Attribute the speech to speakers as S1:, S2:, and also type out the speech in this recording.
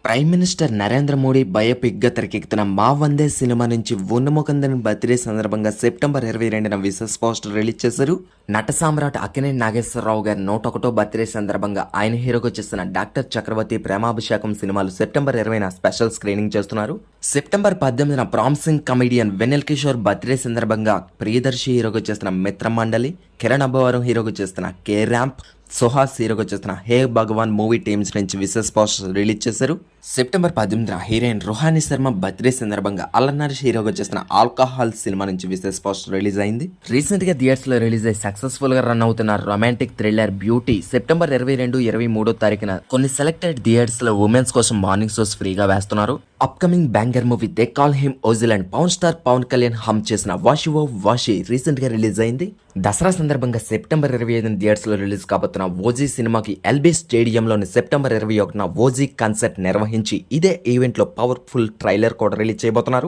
S1: Prime minister Narendra Modi biopic గా తెరకెక్కుతున్న మా వందే సినిమా నుంచి ఉన్నముకుందని బర్త్డే సందర్భంగా సెప్టెంబర్ 22న విశేష పోస్టర్ రిలీజ్ చేశారు. నట సామ్రాట్ అక్కినేని నాగేశ్వరరావు గారి 101వ బర్త్డే సందర్భంగా ఆయన హీరోగా చేస్తున్న డాక్టర్ చక్రవర్తి ప్రేమాభిషేకం సినిమాలు సెప్టెంబర్ 20న స్పెషల్ స్క్రీనింగ్ చేస్తున్నారు. సెప్టెంబర్ 18న promising comedian Vennela Kishore birthday సందర్భంగా ప్రియదర్శి హీరోగా చేస్తున్న మిత్రమండలి, కిరణ్ అబ్బవరం హీరోగా చేస్తున్న కే ర్యాంప్, సుహాస్ హీరోగా చేస్తున్న హే భగవాన్ మూవీ టీమ్స్ నుంచి విశేష పోస్టర్ రిలీజ్ చేశారు. September 18న heroine Ruhani Sharma birthday సందర్భంగా అల్లనరేష్ హీరోగా చేస్తున్న ఆల్కహాల్ సినిమా నుంచి విశేష పోస్టర్ రిలీజ్ అయింది. రీసెంట్ గా థియేటర్స్ లో రిలీజ్ అయ్యి సక్సెస్ఫుల్ గా రన్ అవుతున్న రొమాంటిక్ థ్రిల్లర్ బ్యూటీ సెప్టెంబర్ 22, 23 తారీఖున కొన్ని సెలెక్టెడ్ థియేటర్స్ లో ఉమెన్స్ కోసం మార్నింగ్ షోస్ ఫ్రీగా వేస్తున్నారు. Upcoming banger movie they call him ఓజిల్ and Pawan star Pawan Kalyan హమ్ చేసిన వాషి ఓ వాషి రీసెంట్ గా రిలీజ్ అయింది. దసరా సందర్భంగా సెప్టెంబర్ 25న థియేటర్స్ లో రిలీజ్ కాబోతున్న ఓజీ సినిమాకి ఎల్బీ స్టేడియంలోని సెప్టెంబర్ 21న ఓజీ కాన్సర్ట్ నిర్వహించి ఇదే ఈవెంట్ లో పవర్ఫుల్ ట్రైలర్ కూడా రిలీజ్ చేయబోతున్నారు.